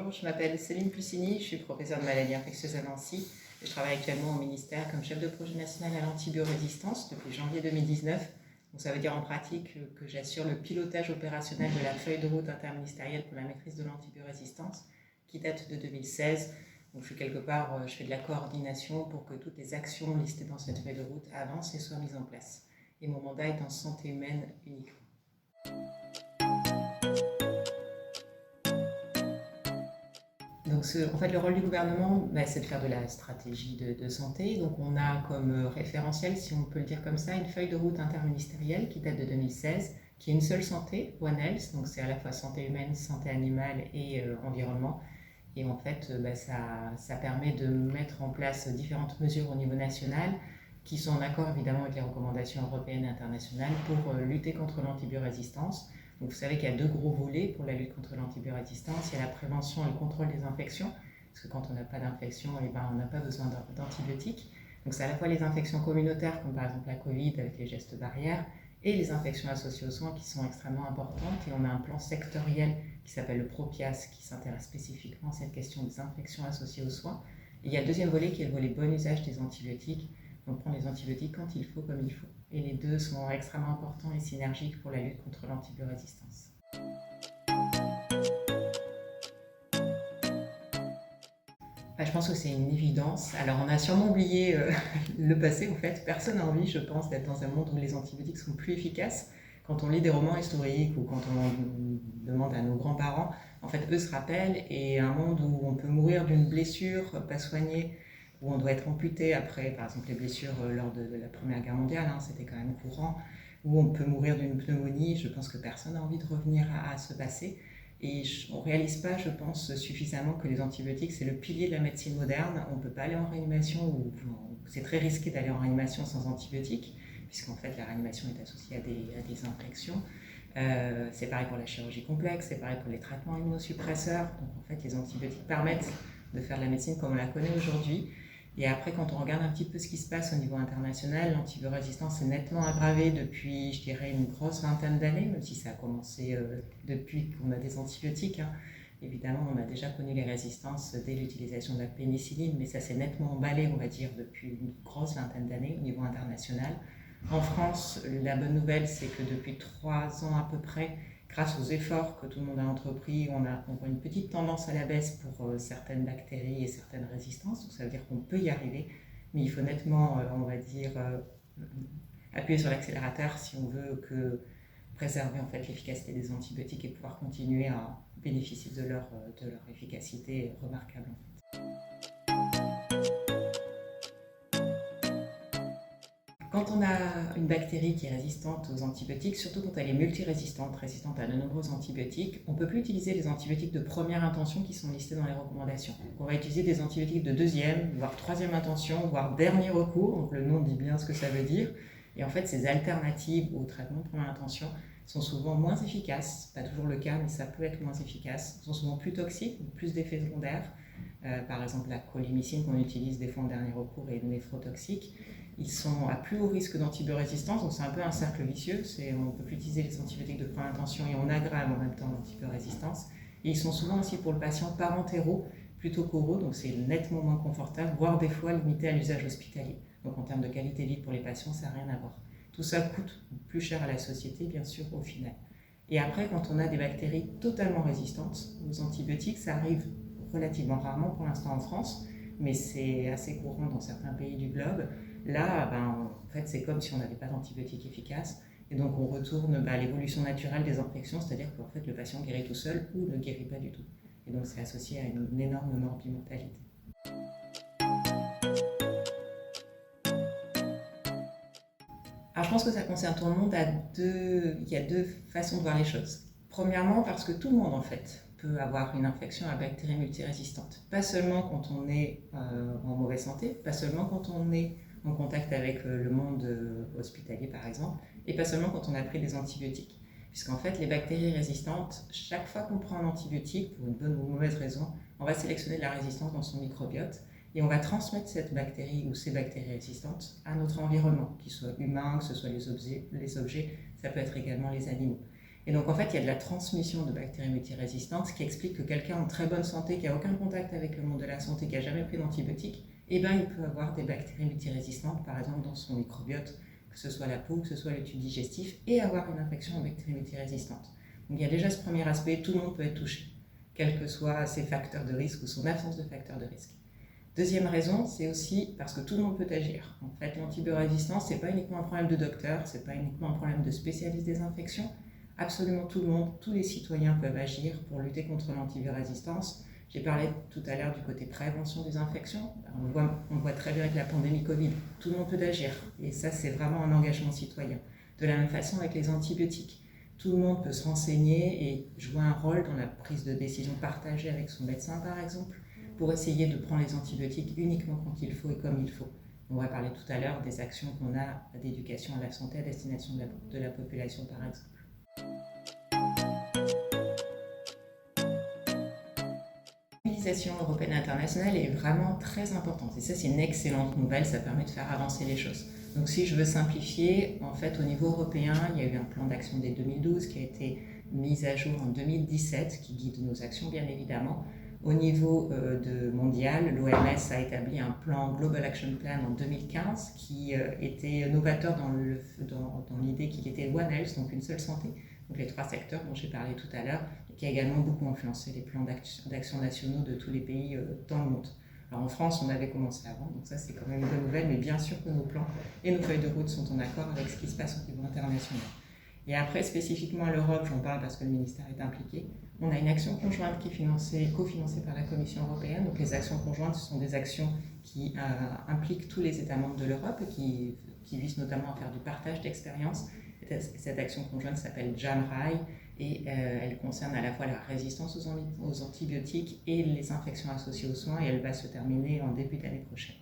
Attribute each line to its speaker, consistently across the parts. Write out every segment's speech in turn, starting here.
Speaker 1: Bonjour, je m'appelle Céline Puccini, je suis professeure de maladies infectieuses à Nancy et je travaille actuellement au ministère comme chef de projet national à l'antibiorésistance depuis janvier 2019. Donc ça veut dire en pratique que j'assure le pilotage opérationnel de la feuille de route interministérielle pour la maîtrise de l'antibiorésistance qui date de 2016. Donc je fais de la coordination pour que toutes les actions listées dans cette feuille de route avancent et soient mises en place. Et mon mandat est en santé humaine uniquement. Donc le rôle du gouvernement, c'est de faire de la stratégie de santé. Donc on a comme référentiel, si on peut le dire comme ça, une feuille de route interministérielle qui date de 2016, qui est une seule santé, One Health, donc c'est à la fois santé humaine, santé animale et environnement. Et en fait, ça permet de mettre en place différentes mesures au niveau national qui sont en accord évidemment avec les recommandations européennes et internationales pour lutter contre l'antibiorésistance. Donc vous savez qu'il y a deux gros volets pour la lutte contre l'antibiorésistance. Il y a la prévention et le contrôle des infections, parce que quand on n'a pas d'infection, on n'a pas besoin d'antibiotiques. Donc c'est à la fois les infections communautaires, comme par exemple la Covid avec les gestes barrières, et les infections associées aux soins qui sont extrêmement importantes. Et on a un plan sectoriel qui s'appelle le PROPIAS, qui s'intéresse spécifiquement à cette question des infections associées aux soins. Et il y a le deuxième volet qui est le volet bon usage des antibiotiques. On prend les antibiotiques quand il faut, comme il faut. Et les deux sont extrêmement importants et synergiques pour la lutte contre l'antibiorésistance. Je pense que c'est une évidence. Alors on a sûrement oublié le passé en fait. Personne n'a envie, je pense, d'être dans un monde où les antibiotiques sont plus efficaces. Quand on lit des romans historiques ou quand on demande à nos grands-parents, en fait eux se rappellent, et un monde où on peut mourir d'une blessure pas soignée, où on doit être amputé après, par exemple les blessures lors de la Première Guerre mondiale, c'était quand même courant, où on peut mourir d'une pneumonie. Je pense que personne n'a envie de revenir à ce passé. Et on ne réalise pas, je pense, suffisamment que les antibiotiques, c'est le pilier de la médecine moderne. On ne peut pas aller en réanimation, ou c'est très risqué d'aller en réanimation sans antibiotiques, puisqu'en fait la réanimation est associée à des infections. C'est pareil pour la chirurgie complexe, c'est pareil pour les traitements immunosuppresseurs. Donc en fait les antibiotiques permettent de faire de la médecine comme on la connaît aujourd'hui. Et après, quand on regarde un petit peu ce qui se passe au niveau international, l'antibiorésistance est nettement aggravée depuis, je dirais, une grosse vingtaine d'années, même si ça a commencé depuis qu'on a des antibiotiques. Évidemment, on a déjà connu les résistances dès l'utilisation de la pénicilline, mais ça s'est nettement emballé, on va dire, depuis une grosse vingtaine d'années au niveau international. En France, la bonne nouvelle, c'est que depuis 3 ans à peu près, grâce aux efforts que tout le monde a entrepris, on voit une petite tendance à la baisse pour certaines bactéries et certaines résistances. Donc ça veut dire qu'on peut y arriver, mais il faut nettement, on va dire, appuyer sur l'accélérateur si on veut préserver en fait l'efficacité des antibiotiques et pouvoir continuer à bénéficier de leur efficacité remarquable. Quand on a une bactérie qui est résistante aux antibiotiques, surtout quand elle est multirésistante, résistante à de nombreux antibiotiques, on ne peut plus utiliser les antibiotiques de première intention qui sont listés dans les recommandations. On va utiliser des antibiotiques de deuxième, voire troisième intention, voire dernier recours, donc le nom dit bien ce que ça veut dire. Et en fait, ces alternatives au traitement de première intention sont souvent moins efficaces, pas toujours le cas, mais ça peut être moins efficace, sont souvent plus toxiques, plus d'effets secondaires. Par exemple, la colimicine qu'on utilise des fois en dernier recours est néphrotoxique. Ils sont à plus haut risque d'antibiorésistance, donc c'est un peu un cercle vicieux. On ne peut plus utiliser les antibiotiques de première intention et on aggrave en même temps l'antibiorésistance. Et ils sont souvent aussi pour le patient parentéraux plutôt qu'oraux, donc c'est nettement moins confortable, voire des fois limité à l'usage hospitalier. Donc en termes de qualité de vie pour les patients, ça n'a rien à voir. Tout ça coûte plus cher à la société, bien sûr, au final. Et après, quand on a des bactéries totalement résistantes aux antibiotiques, ça arrive relativement rarement pour l'instant en France, mais c'est assez courant dans certains pays du globe. Là, en fait, c'est comme si on n'avait pas d'antibiotiques efficaces, et donc on retourne à l'évolution naturelle des infections, c'est-à-dire qu'en fait le patient guérit tout seul ou ne guérit pas du tout. Et donc c'est associé à une énorme morbimortalité. Alors je pense que ça concerne tout le monde il y a deux façons de voir les choses. Premièrement, parce que tout le monde en fait peut avoir une infection à bactéries multirésistante. Pas seulement quand on est en mauvaise santé, pas seulement quand on est en contact avec le monde hospitalier par exemple, et pas seulement quand on a pris des antibiotiques. Puisqu'en fait, les bactéries résistantes, chaque fois qu'on prend un antibiotique, pour une bonne ou mauvaise raison, on va sélectionner de la résistance dans son microbiote et on va transmettre cette bactérie ou ces bactéries résistantes à notre environnement, qu'il soit humain, que ce soit les objets, ça peut être également les animaux. Et donc en fait, il y a de la transmission de bactéries multirésistantes, ce qui explique que quelqu'un en très bonne santé, qui n'a aucun contact avec le monde de la santé, qui n'a jamais pris d'antibiotiques, eh ben, il peut avoir des bactéries multirésistantes, par exemple dans son microbiote, que ce soit la peau, que ce soit le tube digestif, et avoir une infection en bactéries multirésistantes. Donc il y a déjà ce premier aspect, tout le monde peut être touché, quels que soient ses facteurs de risque ou son absence de facteurs de risque. Deuxième raison, c'est aussi parce que tout le monde peut agir. En fait, l'antibiorésistance, ce n'est pas uniquement un problème de docteur, ce n'est pas uniquement un problème de spécialiste des infections. Absolument tout le monde, tous les citoyens peuvent agir pour lutter contre l'antibiorésistance. J'ai parlé tout à l'heure du côté prévention des infections. On voit très bien avec la pandémie Covid, tout le monde peut agir. Et ça, c'est vraiment un engagement citoyen. De la même façon avec les antibiotiques. Tout le monde peut se renseigner et jouer un rôle dans la prise de décision partagée avec son médecin, par exemple, pour essayer de prendre les antibiotiques uniquement quand il faut et comme il faut. On va parler tout à l'heure des actions qu'on a d'éducation à la santé à destination de la population, par exemple. La mobilisation européenne et internationale est vraiment très importante. Et ça, c'est une excellente nouvelle, ça permet de faire avancer les choses. Donc si je veux simplifier, en fait, au niveau européen, il y a eu un plan d'action dès 2012 qui a été mis à jour en 2017, qui guide nos actions, bien évidemment. Au niveau mondial, l'OMS a établi un plan Global Action Plan en 2015 qui était novateur dans l'idée qu'il était One Health, donc une seule santé, donc les 3 secteurs dont j'ai parlé tout à l'heure, et qui a également beaucoup influencé les plans d'action nationaux de tous les pays dans le monde. Alors en France, on avait commencé avant, donc ça c'est quand même une bonne nouvelle, mais bien sûr que nos plans et nos feuilles de route sont en accord avec ce qui se passe au niveau international. Et après, spécifiquement à l'Europe, j'en parle parce que le ministère est impliqué, on a une action conjointe qui est cofinancée par la Commission européenne. Donc les actions conjointes, ce sont des actions qui impliquent tous les États membres de l'Europe et qui visent notamment à faire du partage d'expériences. Cette action conjointe s'appelle JAMRAI et elle concerne à la fois la résistance aux antibiotiques et les infections associées aux soins, et elle va se terminer en début d'année prochaine.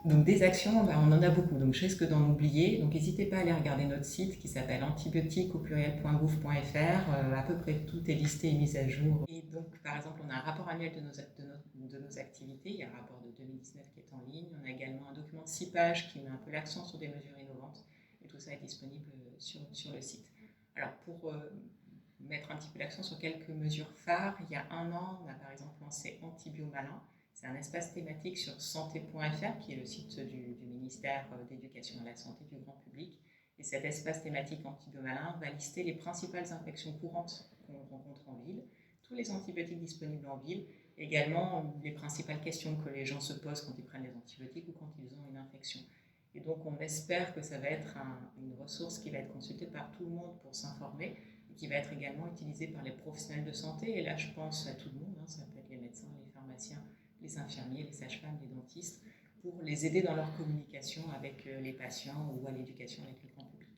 Speaker 1: Donc des actions, on en a beaucoup, donc je risque d'en oublier. Donc n'hésitez pas à aller regarder notre site qui s'appelle antibiotiques.gouv.fr. À peu près tout est listé et mis à jour. Et donc par exemple, on a un rapport annuel de nos activités. Il y a un rapport de 2019 qui est en ligne. On a également un document de 6 pages qui met un peu l'accent sur des mesures innovantes. Et tout ça est disponible sur le site. Alors pour mettre un petit peu l'accent sur quelques mesures phares, il y a un an, on a par exemple lancé Antibiomalin. C'est un espace thématique sur santé.fr, qui est le site du ministère d'éducation à la santé du grand public. Et cet espace thématique antibiomalin va lister les principales infections courantes qu'on rencontre en ville, tous les antibiotiques disponibles en ville, et également les principales questions que les gens se posent quand ils prennent les antibiotiques ou quand ils ont une infection. Et donc on espère que ça va être une ressource qui va être consultée par tout le monde pour s'informer, et qui va être également utilisée par les professionnels de santé. Et là je pense à tout le monde, ça peut être les médecins, les pharmaciens, les infirmiers, les sages-femmes, les dentistes, pour les aider dans leur communication avec les patients ou à l'éducation avec le grand public.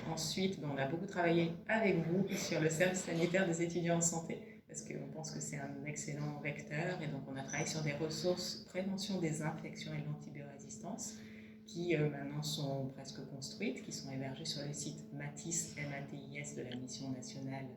Speaker 1: Ensuite, on a beaucoup travaillé avec vous sur le service sanitaire des étudiants en santé, parce qu'on pense que c'est un excellent vecteur, et donc on a travaillé sur des ressources prévention des infections et de l'antibiorésistance, qui maintenant sont presque construites, qui sont hébergées sur le site MATIS de la Mission nationale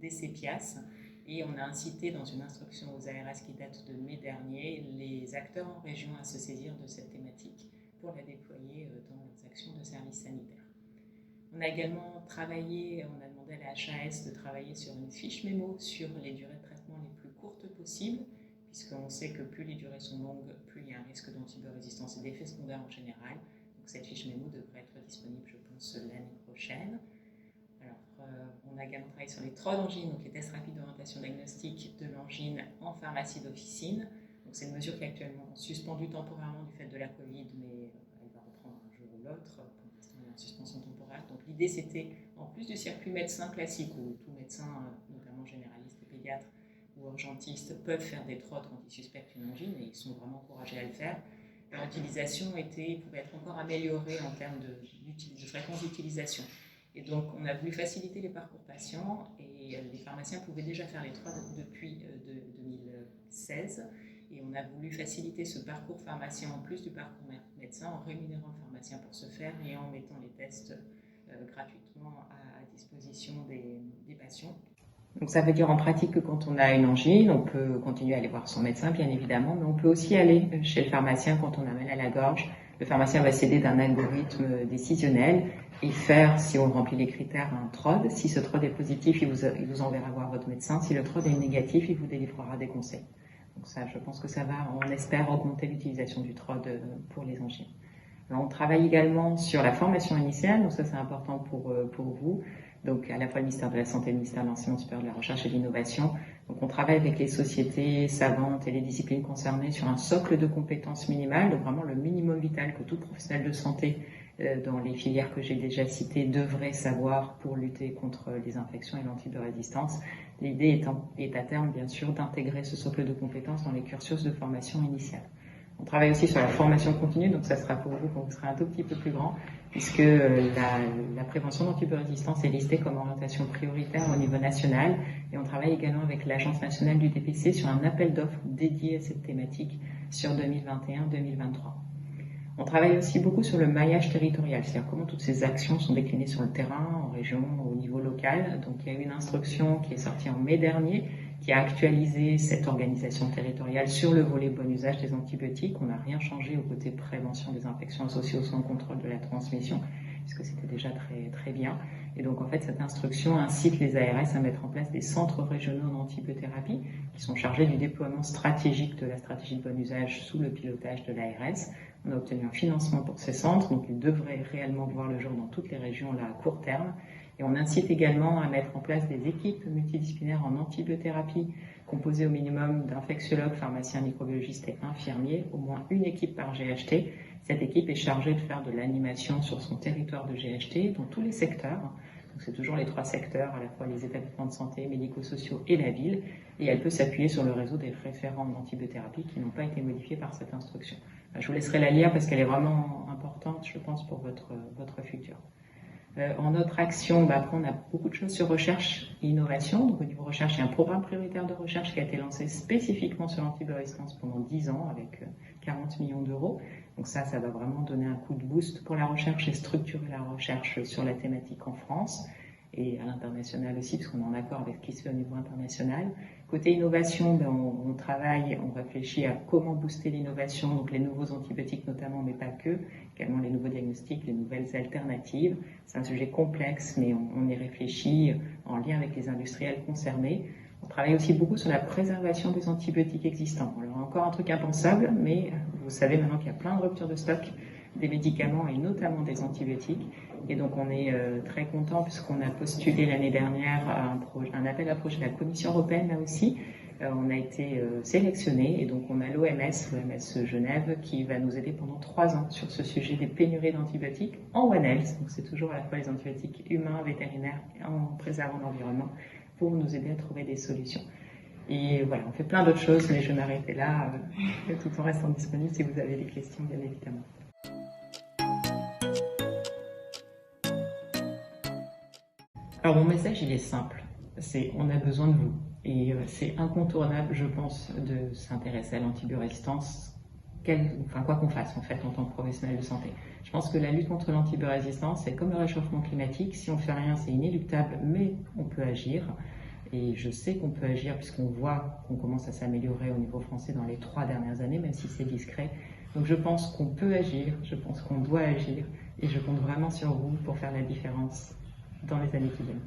Speaker 1: des CEPIAS. Et on a incité dans une instruction aux ARS qui date de mai dernier les acteurs en région à se saisir de cette thématique pour la déployer dans leurs actions de service sanitaire. On a également travaillé, on a demandé à la HAS de travailler sur une fiche mémo sur les durées de traitement les plus courtes possibles, puisqu'on sait que plus les durées sont longues, plus il y a un risque d'antibiorésistance et d'effets secondaires en général. Donc cette fiche mémo devrait être disponible, je pense, l'année prochaine. On a également travaillé sur les TROD angines, donc les tests rapides d'orientation diagnostique de l'angine en pharmacie d'officine. Donc c'est une mesure qui est actuellement suspendue temporairement du fait de la Covid, mais elle va reprendre un jour ou l'autre. Pour l'instant, elle est en suspension temporaire. Donc l'idée, c'était, en plus du circuit médecin classique, où tout médecin, notamment généraliste et pédiatre ou urgentiste, peuvent faire des TROD quand ils suspectent une angine, et ils sont vraiment encouragés à le faire. Leur utilisation pouvait être encore améliorée en termes de fréquence d'utilisation. Et donc, on a voulu faciliter les parcours patients, et les pharmaciens pouvaient déjà faire les TROD depuis 2016. Et on a voulu faciliter ce parcours pharmacien en plus du parcours médecin, en rémunérant le pharmacien pour ce faire et en mettant les tests gratuitement à disposition des patients. Donc ça veut dire en pratique que quand on a une angine, on peut continuer à aller voir son médecin, bien évidemment, mais on peut aussi aller chez le pharmacien quand on a mal à la gorge, Le pharmacien va s'aider d'un algorithme décisionnel et faire, si on remplit les critères, un TROD. Si ce TROD est positif, il vous enverra voir votre médecin. Si le TROD est négatif, il vous délivrera des conseils. Donc ça, je pense que ça va, on espère, augmenter l'utilisation du TROD pour les angines. Alors, on travaille également sur la formation initiale, donc ça c'est important pour vous. Donc à la fois le ministère de la Santé et le ministère de l'Enseignement supérieur, de la Recherche et de l'Innovation. Donc on travaille avec les sociétés savantes et les disciplines concernées sur un socle de compétences minimales, donc vraiment le minimum vital que tout professionnel de santé dans les filières que j'ai déjà citées devrait savoir pour lutter contre les infections et l'antibiorésistance. L'idée est à terme bien sûr d'intégrer ce socle de compétences dans les cursus de formation initiale. On travaille aussi sur la formation continue, donc ça sera pour vous quand vous serez un tout petit peu plus grand, puisque la prévention d'antibiorésistance est listée comme orientation prioritaire au niveau national, et on travaille également avec l'Agence nationale du DPC sur un appel d'offres dédié à cette thématique sur 2021-2023. On travaille aussi beaucoup sur le maillage territorial, c'est-à-dire comment toutes ces actions sont déclinées sur le terrain, en région, au niveau local. Donc il y a une instruction qui est sortie en mai dernier, qui a actualisé cette organisation territoriale sur le volet bon usage des antibiotiques. On n'a rien changé au côté prévention des infections associées au soins de contrôle de la transmission, puisque c'était déjà très, très bien. Et donc en fait, cette instruction incite les ARS à mettre en place des centres régionaux d'antibiothérapie qui sont chargés du déploiement stratégique de la stratégie de bon usage sous le pilotage de l'ARS. On a obtenu un financement pour ces centres, donc ils devraient réellement voir le jour dans toutes les régions là, à court terme. Et on incite également à mettre en place des équipes multidisciplinaires en antibiothérapie composées au minimum d'infectiologues, pharmaciens, microbiologistes et infirmiers, au moins une équipe par GHT. Cette équipe est chargée de faire de l'animation sur son territoire de GHT dans tous les secteurs. Donc c'est toujours les 3 secteurs, à la fois les établissements de santé, médico-sociaux et la ville. Et elle peut s'appuyer sur le réseau des référents d'antibiothérapie qui n'ont pas été modifiés par cette instruction. Je vous laisserai la lire parce qu'elle est vraiment importante, je pense, pour votre futur. En autre action, après, on a beaucoup de choses sur recherche et innovation. Donc, au niveau recherche, il y a un programme prioritaire de recherche qui a été lancé spécifiquement sur l'antibiorésistance pendant 10 ans avec 40 millions d'euros. Donc ça va vraiment donner un coup de boost pour la recherche et structurer la recherche sur la thématique en France et à l'international aussi, parce qu'on est en accord avec ce qui se fait au niveau international. Côté innovation, on travaille, on réfléchit à comment booster l'innovation, donc les nouveaux antibiotiques notamment, mais pas que, également les nouveaux diagnostics, les nouvelles alternatives. C'est un sujet complexe, mais on y réfléchit en lien avec les industriels concernés. On travaille aussi beaucoup sur la préservation des antibiotiques existants. Alors encore un truc impensable, mais vous savez maintenant qu'il y a plein de ruptures de stock des médicaments et notamment des antibiotiques. Et donc on est très content puisqu'on a postulé l'année dernière un appel à projet de la Commission européenne là aussi. On a été sélectionné et donc on a l'OMS Genève, qui va nous aider pendant 3 ans sur ce sujet des pénuries d'antibiotiques en One Health. Donc c'est toujours à la fois les antibiotiques humains, vétérinaires, en préservant l'environnement pour nous aider à trouver des solutions. Et voilà, on fait plein d'autres choses, mais je vais m'arrêter là, tout en restant disponible si vous avez des questions, bien évidemment. Alors mon message, il est simple, c'est on a besoin de vous. Et c'est incontournable, je pense, de s'intéresser à l'antibiorésistance, quoi qu'on fasse en fait en tant que professionnel de santé. Je pense que la lutte contre l'antibiorésistance, c'est comme le réchauffement climatique, si on ne fait rien, c'est inéluctable, mais on peut agir. Et je sais qu'on peut agir puisqu'on voit qu'on commence à s'améliorer au niveau français dans les 3 dernières années, même si c'est discret. Donc je pense qu'on peut agir, je pense qu'on doit agir, et je compte vraiment sur vous pour faire la différence dans les années qui viennent.